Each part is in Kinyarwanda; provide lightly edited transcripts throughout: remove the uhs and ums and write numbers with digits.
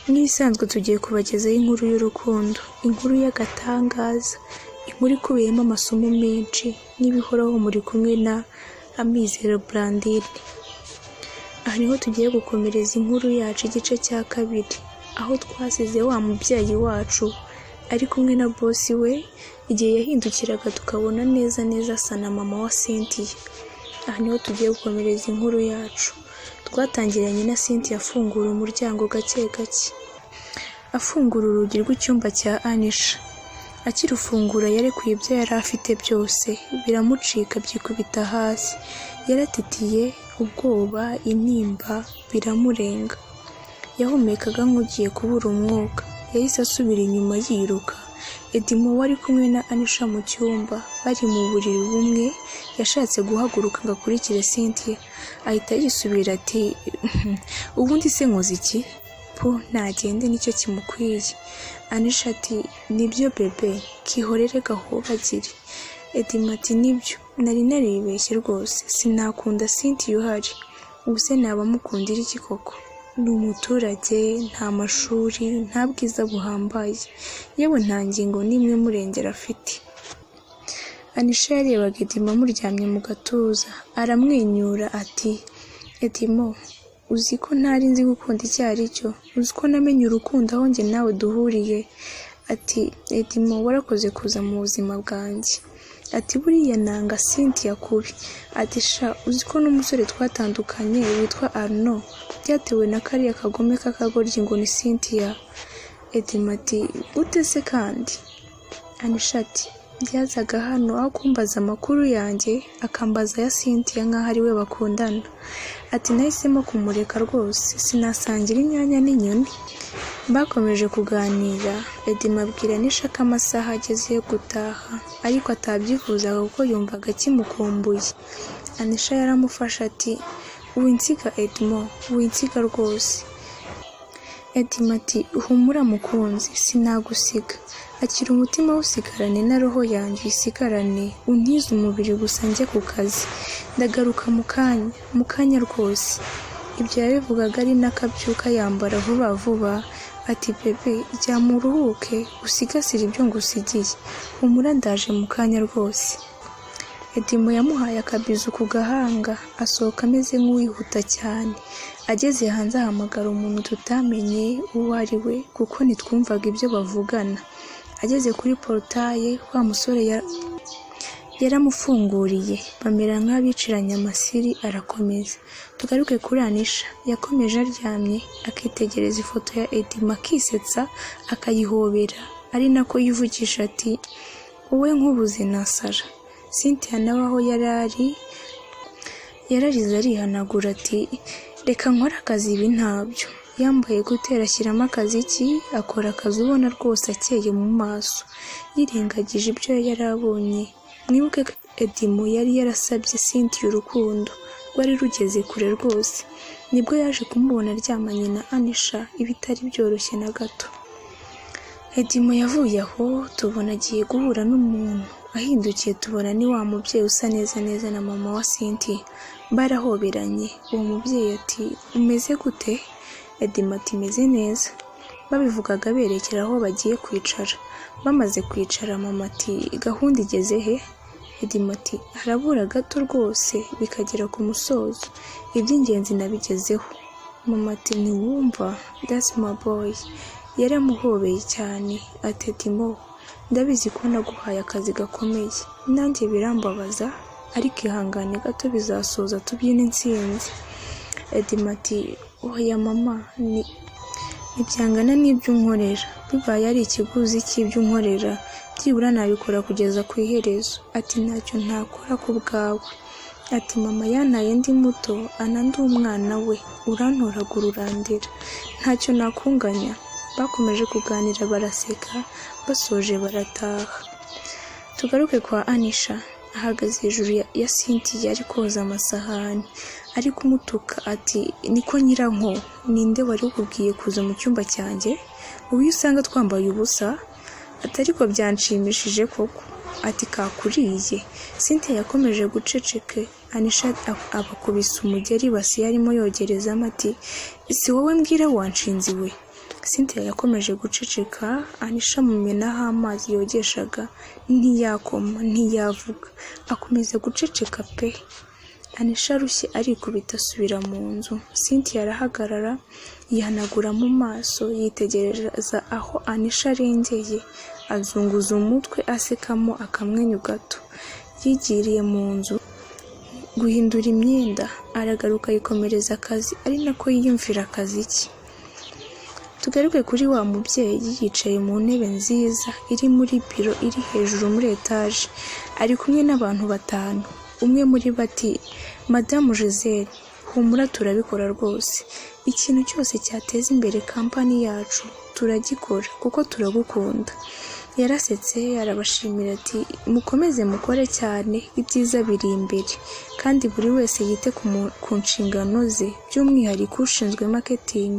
Nk'ibisanzwe tugiye kubagezaho inkuru y'urukundo, inkuru y'agatangaza, inkuru ikubiyemo amasomo menshi n'ibihoraho muri kumwe na Amizero Blandine. Aha niho tugiye gukomereza inkuru yacu igice cya kabiri, aho twasize wa mubyeyi wacu ari kumwe na boss we igihe yahindukiraga tukabona neza asa na mama wa Cynthia. Aha niho tugiye gukomereza inkuru yacu. Twatangiranye na Cynthia afungura umuryango gake gake, afungura urugi rw'icyumba cya Anisha. Akirufungura yarekuye ibyo yari afite byose, biramucika byikubita hasi. Yaratitiye, ubwoba, intimba biramurenga. Yahumekaga nk'ugiye kubura umwuka. Yahise asubira inyuma yiruka. Edimo wari kumwe na Anisha mu cyumba, bari mu buriri bumwe, yashatse guhaguruka ngo akurikire Cynthia, ahita yisubira ati ubundi se nkoze iki? Ntagende nicyo kimukwiye. Anisha ati nibyo bebe, kihorere gahobagire. Edimo ati nibyo, nari naribeshye rwose, sinakunda Cynthia uhari. Ubuse naba mukundira iki koko? Ni umuturage, nta mashuri, nta bwiza buhambaye, yewe nta ngingo n'imwe murengera afite. Anisha yarebaga Edimo amuryamye mu gatuza, aramwenyura ati Edimo, uzi ko ntari nzi gukunda icyo ari cyo? Uzi ko namenye urukundo aho njye nawe duhuriye? Ati Edimo, warakoze kuza mu buzima bwanjye. Ati buriya nanga Cynthia kubi. Ati sha, uzi ko n'umusore twatandukanye witwa Arno byatewe na kariya kagome k'akagoryi ngo ni Cynthia. Edimo ati ute se kandi? Anisha ati byazaga hano aho kumbaza amakuru yanjye akambaza ya Cynthia nk'aho ari we bakundana. Ati nahisemo kumureka rwose, sinasangira inyanya n'inyoni. Bakomeje kuganira. Edimo abwira Anisha ko amasaha ageze yo gutaha, ariko atabyifuzaga kuko yumvaga kimukumbuye. Anisha yaramufasha ati winsiga Edimo, winsiga rwose. Edimo ati humura mukunzi, sinagusiga. Akira umutima usigarane na roho yanjye isigarane, untize umubiri gusa njye ku kazi. Ndagaruka mu kanya rwose. Ibyo yabivugaga ari n'akabyuka yambara vuba. Ati bebe, jya mu ruhuke, usigasire ibyo ngusigiye. Humura ndaje mu kanya rwose. Edimo yamuhaye akabizu ku gahanga, asohoka ameze nk'uwihuta cyane. Ageze hanze ahamagara umuntu tutamenye uwo ari we kuko ntitwumvaga ibyo bavugana. Ageze kuri porutaye, wa musore yaramufunguriye, bamera nk'abiciranye amasiri. Arakomeza. Tugaruke kuri Anisha. Yakomeje aryamye akitegereza ifoto ya Edimo akisetsa akayihobera, ari nako yivugisha ati wowe nk'ubuze nasara. Cynthia nawe aho yararize arihanagura ati reka nkore akazi, ibi ntabyo. Yambaye gutera ashyiramo akaziki, akora akazi ubona rwose akeye mu maso, yirengagije ibyo yari abonye. Mwibuke ko Edimo yari yarasabye Cynthia urukundo rwari rugeze kure rwose. Nibwo yaje kumubona aryamanye na Anisha, ibitari byoroshye na gato. Edimo yavuye aho tubona agiye guhura n'umuntu. Ahindukiye tubona ni wa mubyeyi usa neza na mama wa Cynthia. Barahoberanye. Uwo mubyeyi ati umeze gute? Edimo ati meze neza. Babivugaga berekera aho bagiye kwicara. Bamaze kwicara mama ati gahunda igeze he? Edimo ati harabura gato rwose bikagera ku musozo, iby'ingenzi nabigezeho. Mama ati ntiwumva, that's my boy. Yaramuhobeye cyane. Ati Edimo, ndabizi ko naguhaye akazi gakomeye, nanjye birambabaza, ariko ihangane gato bizasoza tubyina intsinzi. Edimo ati oya mama, ntibyangana n'ibyo unkorera. Bibaye ari ikiguzi cy'ibyo unkorera, byibura nabikora kugeza ku iherezo. Ati ntacyo ntakora ku bwawe. Ati mama yantaye ndi muto, ndi umwana we, urantoragura urandera, ntacyo nakunganya. Bakomeje kuganira baraseka, basoje barataha. Tugaruke kwa Anisha. Ahagaze hejuru ya Cynthia ari koza amasahani, ari kumutuka. Ati niko nyiranko, ninde wari ukubwiye kuza mu cyumba cyanjye? Uyu usanga twambaye ubusa? Ati ariko byanshimishije koko. Ati kakuriye. Cynthia yakomeje guceceke. Anisha abakubise umugeri basi yarimo yogerezamo ati si wowe mbwira wanshinziwe? Cynthia yakomeje guceceka, Anisha amumenaho amazi yogeshaga, ntiyakoma ntiyavuga, akomeza guceceka pe. Anisha arushye arikubita asubira mu nzu. Cynthia arahagarara, yihanagura mu maso, yitegereza aho Anisha arengeye, azunguza umutwe asekamo akamwenyu gato. Yigiriye mu nzu guhindura imyenda, aragaruka yikomereza akazi, ari nako yiyumvira akazi ke. Tugaruke kuri wa mubyeyi yicaye mu ntebe nziza iri muri biro iri hejuru muri etaje, ari kumwe n'abantu 5. Umwe muri bo ati, Madamu Giselle, humura turabikora rwose, ikintu cyose cyateza imbere kampani yacu turagikora kuko turagukunda. Yarasetse arabashimira ati, mukomeze mukore cyane, ibyiza biri imbere, kandi buri wese yite ku nshingano ze, by'umwihariko ushinzwe marketing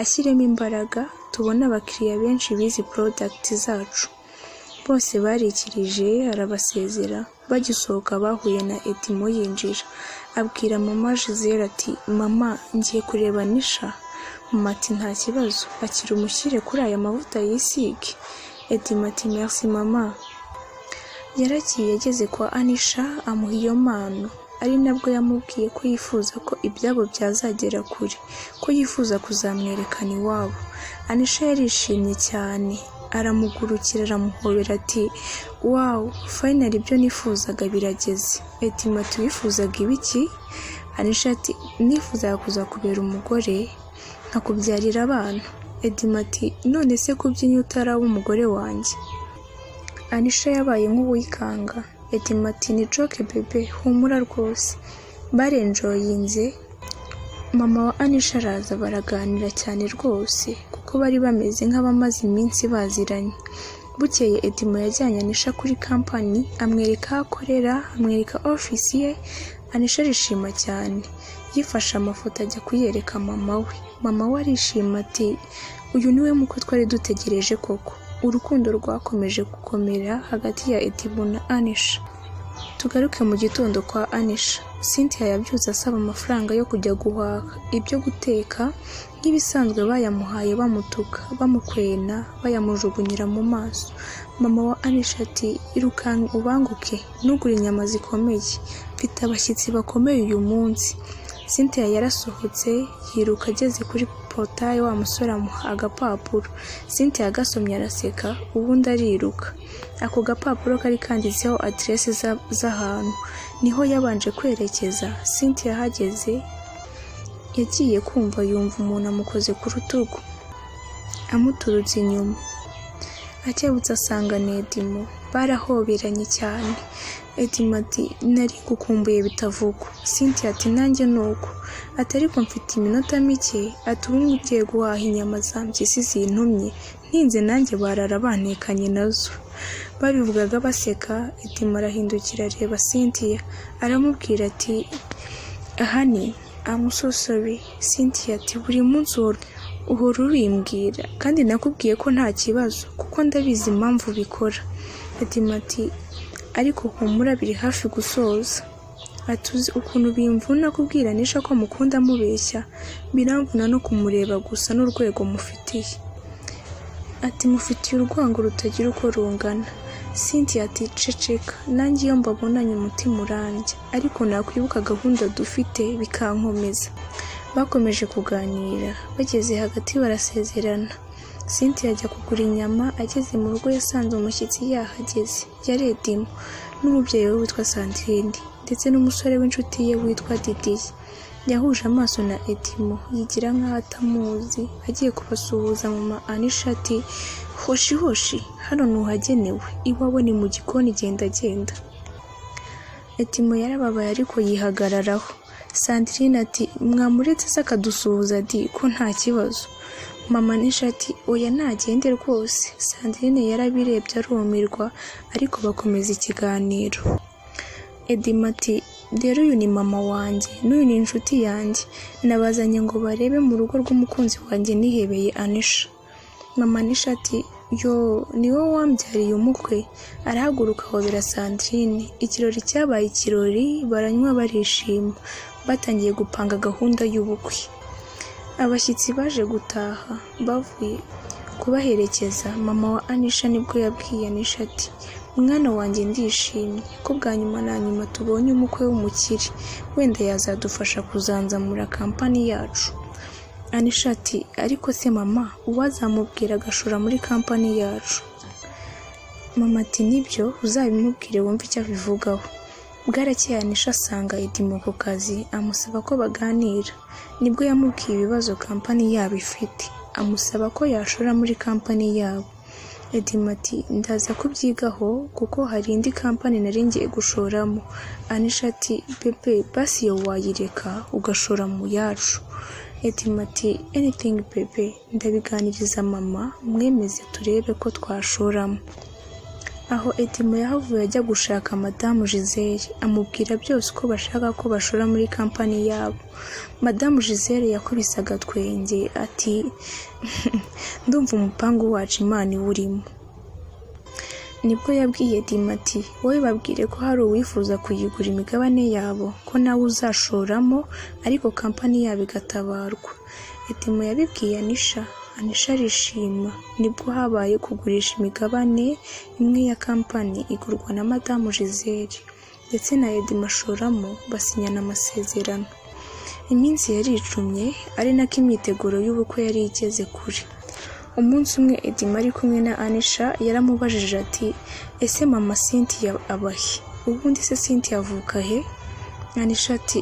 ashyiremo imbaraga, tubona abakiriya benshi bizi product zacu. Bose barikirije, arabasezera. Bagisohoka bahuye na Edimo yinjira, abwira mama Giselle ati, mama ngiye kureba Anisha. Mama ati, nta kibazo, akira umushyire kuri aya mavuta yisige. Edimo ati, merci mama. Yaragiye ageze kwa Anisha amuha iyo mpano, ari nabwo yamubwiye ko yifuza ko ibyabo byazagera kure, ko yifuza kuzamwerekana iwabo. Anisha yarishimye cyane, aramugurukira aramuhobera ati, wow, finally ibyo nifuzaga birageze. Edimo ati, wifuzaga ibiki? Anisha ati, nifuzaga kuzakubera umugore, nkakubyarira abana. Edimo ati, none se kubyinya utaraba umugore wanjye? Anisha yabaye nk'uwikanga. Edimo ati, ni joke bebe, humura rwose. Barenjoyinze. Mama wa Anisha araza baraganira cyane rwose, kuko bari bameze nk'abamaze iminsi baziranye. Bukeye Edimo yajyanye Anisha kuri kampani, amwereka aho akorera, amwereka office ye. Anisha arishima cyane, yifashe amafoto ajya kuyereka mama we. Mama we arishima ati, uyu niwe muko twari dutegereje koko. Urukundo rwakomeje gukomera hagati ya Edimo na Anisha. Tugaruke mu gitondo kwa Anisha. Cynthia yabyutse asaba amafaranga yo kujya guhaha ibyo guteka, nk'ibisanzwe bayamuhaye bamutuka, bamukwena, bayamujugunyira mu maso. Mama wa Anisha ati, irukanka ubanguke, nugura inyama zikomeye, mfite abashyitsi bakomeye uyu munsi. Cynthia yarasohotse, yiruka ageze kuri portail, wa musore amuha agapapuro. Cynthia agasomye araseka, ubundi ariruka. Ako gapapuro kari kanditseho adresse z'ahantu, niho yabanje kwerekeza. Cynthia ahageze, yagiye kumva yumva umuntu amukoze ku rutugu, amuturutse inyuma. Akebutse asanga ni Edimo, barahoberanye cyane. Edimo ati, nari gukumbuye bitavugwa. Cynthia ati, nanjye nuko. Ati, ariko mfite iminota mike, ati ubu ngiye guhaha inyama za mpyisi zintumye, ntinze nanjye barara bantekanye nazo. Babivugaga baseka. Edimo arahindukira areba Cynthia, aramubwira ati, honey, I'm so sorry. Cynthia ati, buri munsi uhora urimbwira, kandi nakubwiye ko nta kibazo, kuko ndabizi impamvu bikora. Edimo ati, ariko humura biri hafi gusoza. Atuzi ukuntu bimvuna kubwira Anisha ko mukunda mubeshya, biramvuna no kumureba gusa n'urwego mufitiye. Ati, mufitiye urwango rutagira uko rungana. Cynthia ati, ceceka, nanjye iyo mbabonanye umutima urambye, ariko nakwibuka gahunda dufite bikankomeza. Bakomeje kuganira, bageze hagati barasezerana. Cynthia ajya kugura inyama, ageze mu rugo yasanze umushyitsi yahageze, yari Edimo n'umubyeyi we witwa Sandrine, ndetse n'umusore w'inshuti ye witwa Didier. Yahuje amaso na Edimo, yigira nk'aho atamuzi, agiye kubasuhuza. Mama Anisha ati, hoshi hoshi, hano ntuhagenewe, iwawe ni mu gikoni, genda genda. Edimo yarababaye ariko yihagararaho. Sandrine ati, mwamuretse se akadusuhuza di, ko nta kibazo. Mama Anisha ati, oya ntagende rwose. Sandrine yarabirebye arumirwa, ariko bakomeza ikiganiro. Edimo ati, rero uyu ni mama wanjye, n'uyu ni inshuti yanjye, nabazanye ngo barebe mu rugo rw'umukunzi wanjye nihebeye Anisha. Mama Anisha ati, yo, ni wowe wambyariye umukwe? Arahaguruka ahobera Sandrine. Ikirori cyabaye ikirori, baranywa barishima, batangiye gupanga gahunda y'ubukwe. Abashyitsi baje gutaha bavuye kubaherekeza, mama wa Anisha nibwo yabwiye Anisha ati mwana wanjye ndishimye ko bwa nyuma na nyuma tubonye umukwe w'umukire, wenda yazadufasha kuzanzamura kampani yacu. Anisha ati ariko se mama, uwazamubwira agashora muri kampani yacu? Mama ati nibyo, uzabimubwire wumve icyo abivugaho. Bwarakeye Anisha asanga Edimo ku kazi, amusaba ko baganira. Nibwo yamubwiye ibibazo kampani yabo ifite, amusaba ko yashora muri kampani yabo. Edimo ati ndaza kubyigaho kuko hari indi kampani nari ngiye gushoramo. Anisha ati bebe basi yo wayireka ugashora mu yacu. Edimo ati anything bebe, ndabiganiriza mama mwemeze turebe ko twashoramo. Aho Edimo yahavuye ajya gushaka Madamu Gisele, amubwira byose uko bashaka ko bashora muri kampani yabo. Madamu Gisele yakubise agatwenge ati ndumva umupangu wacu Imana iwurimo. Nibwo yabwiye Edimo ati wowe babwire ko hari uwifuza kuyigura imigabane yabo, ko nawe uzashoramo ariko kampani yabo igatabarwa. Edimo yabibwiye Anisha, Anisha arishima. Nibwo habaye kugurisha imigabane imwe ya kampani igurwa na Madamu Gisele, ndetse na Edimo ashoramo, basinyana amasezerano. Iminsi yaricumye, ari nako imyiteguro y'ubukwe yari igeze kure. Umunsi umwe Edimo ari kumwe na Anisha yaramubajije ati ese mama Cynthia abahe? Ubundi se Cynthia avuka he? Anisha ati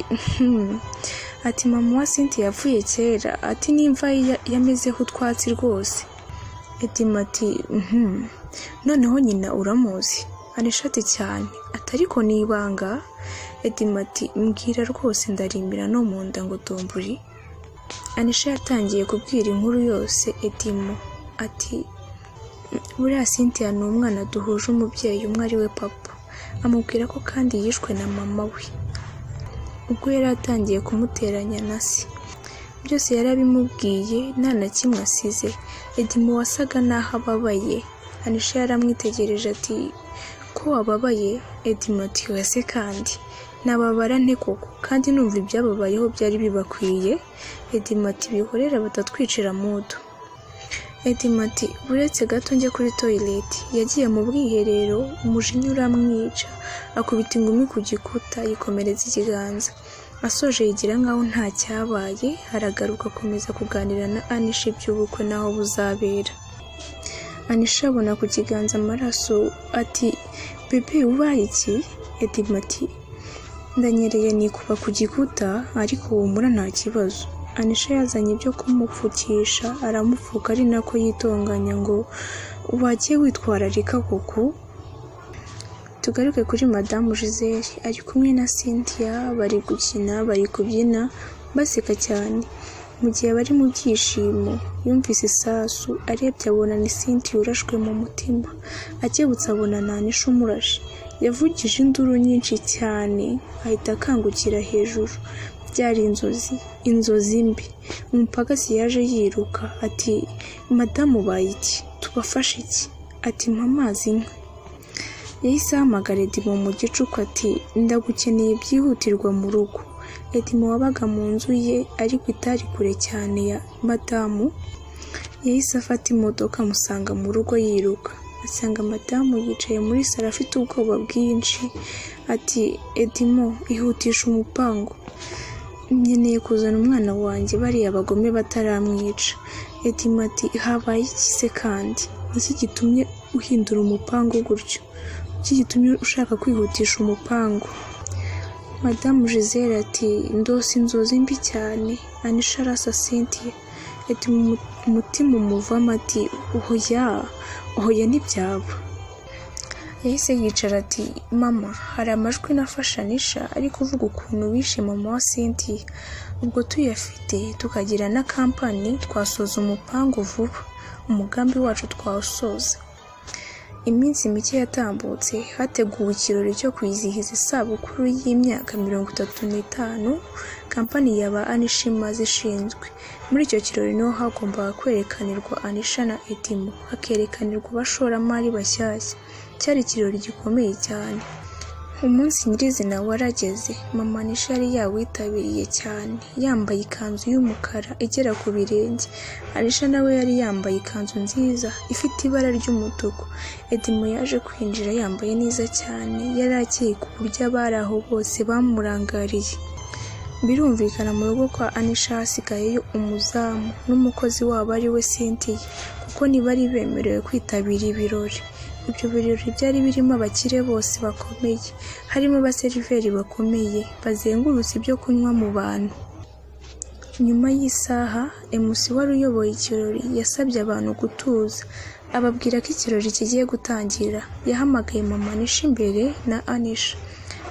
ati mama wa Cynthia yapfuye kera, ati nimva yamezeho utwatsi rwose. Edimo ati noneho nyina uramuzi? Anisha ati cyane. Atariko nibanga? Edimo ati mbwira rwose ndarimbira no mu nda ngo domburi. Anisha yatangiye kubwira inkuru yose Edimo. Ati buriya Cynthia ni umwana duhuje umubyeyi umwe ari we papa, amubwira ko kandi yishwe na mama we ubwo yari atangiye kumuteranya na se. Byose yarabimubwiye nta na kimwe asize. Edimo wasaga naho ababaye. Anisha yaramwitegereje ati ko wababaye? Edimo ati wese kandi nababara nte koko, kandi numva ibyababayeho byari bibakwiye. Edimo ati bihorera batatwicira mudu. Edimo ati buretse gato njye kuri toilet. Yagiye mu bwiherero, umujinya uramwica, akubita ingumi ku gikuta yikomereza ikiganza. Asoje yigira nkaho nta cyabaye, aragaruka akomeza kuganira na Anisha iby'ubukwe naho buzabera. Anisha abona ku kiganza amaraso ati bebe ubaye iki? Edimo ati ndanyereye nikuba ku gikuta ariko humura nta kibazo. Anisha yazanye ibyo kumupfukisha, aramupfuka ari nako yitonganya ngo wagiye witwararika koko. Tugaruke kuri Madamu Gisele, ari kumwe na Cynthia, bari gukina, bari kubyina, baseka cyane. Mu gihe bari mu byishimo, yumvise isasu, arebye abona ni Cynthia urashwe mu mutima. Akebutse abona na Anisha umurashe. Yavugije induru nyinshi cyane, ahita akangukira hejuru. Byari inzozi mbi. Umupagasi yaje yiruka ati madamu ubaye iki? Tubafashe iki? Ati mpa amazi nywe. Yahise ahamagara Edimo mu gicuku ati ndagukeneye byihutirwa mu rugo. Edimo wabaga mu nzu ye ariko itari kure cyane ya madamu, yahise afata imodoka amusanga mu rugo yiruka. Asanga madamu yicaye muri saro afite ubwoba bwinshi. Ati Edimo ihutisha umupango, nkeneye kuzana umwana wanjye bariya abagome bataramwica. Edimo ati habaye iki se kandi? Iki gitumye uhindura umupango gutyo? Iki gitumye ushaka kwihutisha umupango? Madamu Gisele ati ndose inzozi mbi cyane. Anisha arasa Cynthia. Edimo umutima umuvamo ati oya ntibyaba. Yahise yicara ati mama hari amajwi nafashe Anisha ari kuvuga ukuntu wishe mama wa Cynthia. Ubwo tuyafite tukagira na kampani twasoza umupango vuba, umugambi wacu twawusoza. Iminsi mike yatambutse, hateguwe ikirori cyo kwizihiza isabukuru y'imyaka 35 kampani yaba Anisha imaze ishinzwe. Muri icyo kirori niho hagombaga kwerekanirwa Anisha na Edimo, hakerekanirwa abashoramari bashyashya. Cyari ikirori gikomeye cyane. Umunsi nyirizina warageze, mama Anisha yari yawitabiriye cyane, yambaye ikanzu y'umukara igera ku birenge. Anisha nawe yari yambaye ikanzu nziza ifite ibara ry'umutuku. Edimo yaje kwinjira yambaye neza cyane, yari akeye ku buryo abari aho bose bamurangariye. Birumvikana mu rugo kwa Anisha hasigayeyo umuzamu n'umukozi wabo ari we Cynthia, kuko ntibari bemerewe kwitabira ibirori. Ibyo birori byari birimo abakire bose bakomeye, harimo abaseriveri bakomeye bazengurutse ibyo kunywa mu bantu. Nyuma y'isaha, MC wari uyoboye ikirori yasabye abantu gutuza, ababwira ko ikirori kigiye gutangira. Yahamagaye mama Anisha imbere na Anisha.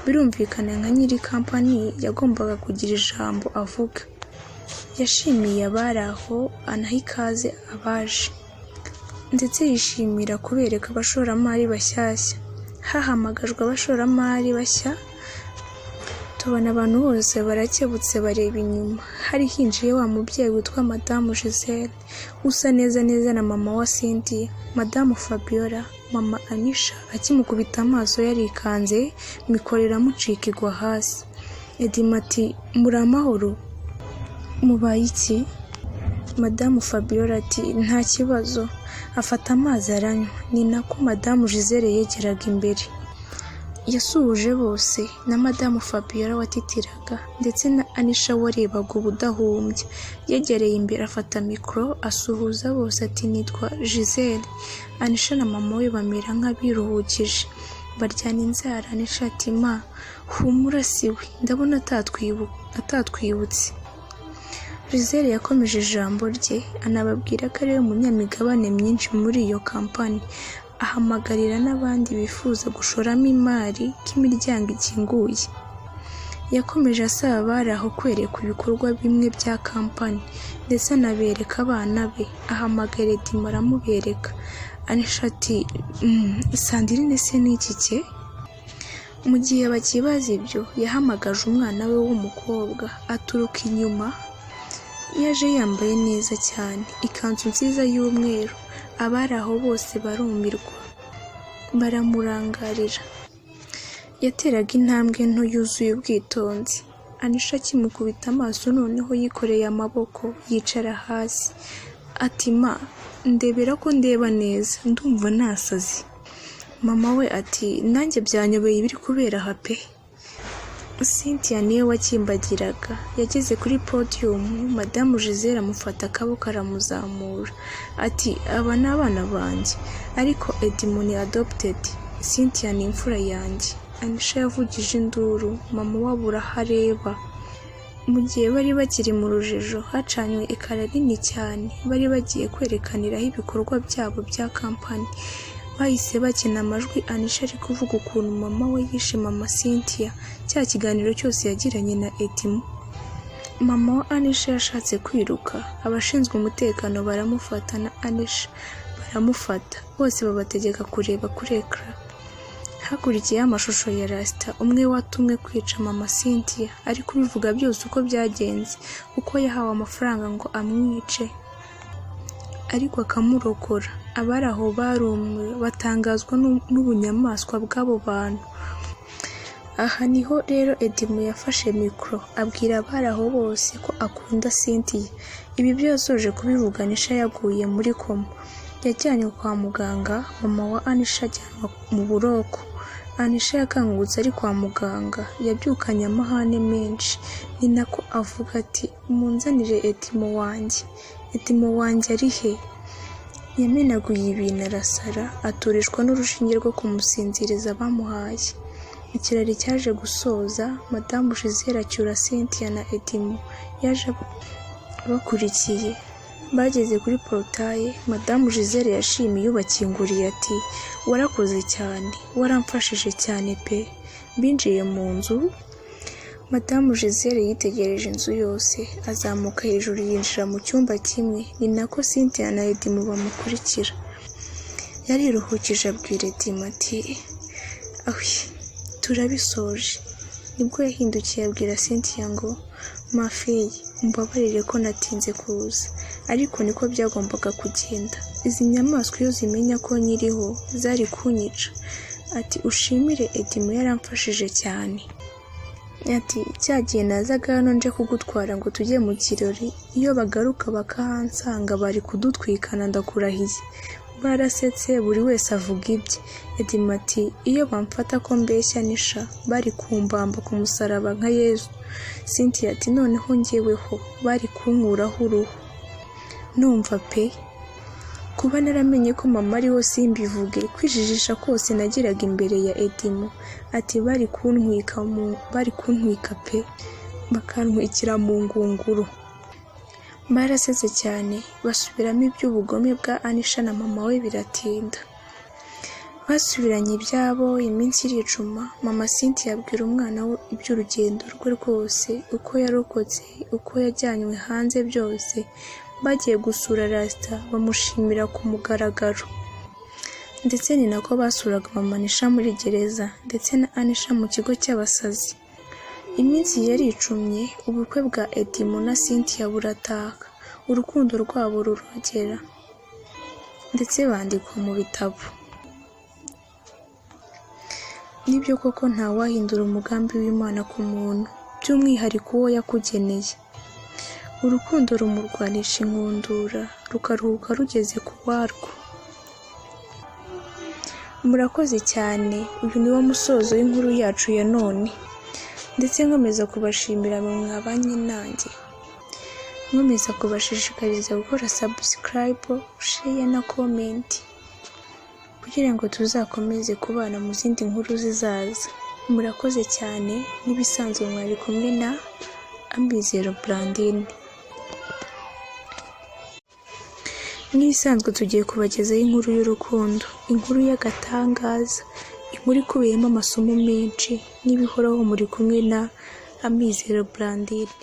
Birumvikana nka nyiri kampani yagombaga kugira ijambo avuga. Yashimiye abari aho, anaha ikaze abaje, ndetse yishimira kubereka abashoramari bashyashya. Hahamagajwe abashoramari bashya, tubona abantu bose barakebutse bareba inyuma. Hari hinjiye wa mubyeyi witwa Madamu Giselle, usa neza na mama wa Cynthia, Madamu Fabiola. Mama Anisha akimukubita amaso yarikanze, mikoro iramucika igwa hasi. Edimo ati, muri amahoro? Mubaye iki? Madamu Fabiola ati, nta kibazo. Afata amazi aranywa. Ni nako Madamu Giselle yegeraga imbere. Yasuhuje bose, na Madamu Fabiola watitiraga, ndetse na Anisha warebaga ubudahumbya. Yegereye imbere afata mikoro asuhuza bose ati, nitwa Giselle. Anisha na mama we bamera nk'abiruhukije, baryana inzara. Anisha ati, ma, humura siwe, ndabona atatwibutse. Giselle yakomeje ijambo rye, anababwira ko ariwe munyamigabane myinshi muri iyo kampani. Ahamagarira n'abandi bifuza gushoramo imari ko imiryango ikinguye. Yakomeje asaba abari aho kwereka ibikorwa bimwe bya kampani, ndetse anabereka abana be. Ahamagara Edimo aramubereka. Anisha ati, Sandrine se ni iki cye? Mu gihe bakibaza ibyo, yahamagaje umwana we w'umukobwa aturuka inyuma. Yaje yambaye neza cyane, ikanzu nziza y'umweru. Abari aho bose barumirwa, baramurangarira. Yateraga intambwe nto yuzuye ubwitonzi. Anisha akimukubita amaso noneho yikoreye amaboko, yicara hasi. Ati, ma, ndebera ko ndeba neza, ndumva nasazi. Mama we ati, nanjye byanyobeye ibiri kubera aha pe. Cynthia niwe wakimbagiraga. Yageze kuri podium, Madamu Giselle amufata akaboko aramuzamura. Ati, aba ni abana banjye, ariko Edimo ni adopted. Cynthia ni imfura yanjye. Anisha yavugije induru, mama wabura aho areba. Mu gihe bari bakiri mu rujijo, hacanywe ekara nini cyane, bari bagiye kwerekaniraho ibikorwa byabo bya kampani. Bahise bakina amajwi Anisha ari kuvuga ukuntu mama we yishe mama Cynthia, cya kiganiro cyose yagiranye na Edimo. Mama wa Anisha yashatse kwiruka, abashinzwe umutekano baramufata na Anisha baramufata, bose babategeka kureba kuri ekara. Hakurikiyeho amashusho ya Rasta, umwe watumwe kwica mama Cynthia, ari kubivuga byose uko byagenze, uko yahawe amafaranga ngo amwice, ariko akamurokora. Abari aho barumiwe, batangazwa n'ubunyamaswa bw'abo bantu. Aha niho rero Edimo yafashe mikoro, abwira abari aho bose ko akunda Cynthia. Ibi byasoje kubivuga, Anisha yaguye muri koma. Yajyanywe kwa muganga, mama wa Anisha ajyanwa mu buroko. Anisha yakangutse ari kwa muganga, yabyukanye amahane menshi. Ni nako avuga ati, munzanire Edimo wanjye. Edimo wanjye ari he? Yamenaguye ibintu arasara, aturishwa n'urushinge rwo kumusinziriza bamuhaye. Ikirari cyaje gusoza, Madamu Giselle acyura Cynthia na Edimo. Yaje bakurikiye. Bageze kuri portaye, Madamu Giselle yashimiye ubakinguriye ati, warakoze cyane, waramfashije cyane pe. Binjiye mu nzu, Madamu Giselle yitegereje inzu yose, azamuka hejuru yinjira mu cyumba kimwe. Ni nako Cynthia na Edimo bamukurikira. Yariruhukije abwira Edimo ati, ahwi, turabisoje. Nibwo yahindukiye abwira Cynthia ngo, ma fille, umbabarire ko natinze kuza, ariko niko byagombaga kugenda. Izi nyamaswa iyo zimenya ko nyiriho zari kunyica. ati ushimire Edimo yaramfashije cyane. Ati cyagiye nazaga hano nje kugutwara ngo tujye mu kirori, iyo bagaruka bakahansanga bari kudutwikana ndakurahiye. Barasetse buri wese avuga ibye. Edimo ati iyo bamfata ko mbeshya nisha bari kumbamba ku musaraba nka Yesu. Cynthia ati noneho njyeweho bari kunkuraho uruhu. Numva pe kuba naramenye ko mama ariho simbivuge, kwijijisha kose nagiraga imbere ya Edimo. Ati bari kuntwika pe bakantwikira mu ngunguru. Barasetse cyane basubiramo iby'ubugome bwa Anisha na mama we biratinda. Basubiranye ibyabo, iminsi iricuma. Mama Cynthia abwira umwana we iby'urugendo rwe rwose, uko yarokotse, uko yajyanywe hanze byose. Bagiye gusura Rasta bamushimira ku mugaragaro. Ndetse ni nako basuraga mama Anisha muri gereza ndetse na Anisha mu kigo cy'abasazi. Iminsi yaricumye, ubukwe bwa Edimo na Cynthia burataha, urukundo rwabo rurogera ndetse bandikwa mu bitabo. Nibyo koko ntawahindura umugambi w'Imana ku muntu, by'umwihariko uwo yakugeneye. Urukundo rumurwanisha inkundura, rukaruhuka rugeze ku warwo. Murakoze cyane, uyu ni wo musozo w'inkuru yacu ya none. Ndetse nkomeza kubashimira mwe mwabanye nanjye. Nkomeza kubashishikariza gukora subscribe, share na comment kugira ngo tuzakomeze kubana mu zindi nkuru zizaza. Murakoze cyane, n'ibisanzwe mwari kumwe na Amizero Blandine. Nk'ibisanzwe tugiye kubagezaho inkuru y'urukundo, inkuru y'agatangaza, inkuru ikubiyemo amasomo menshi n'ibihoraho muri kumwe na Amizero Blandine.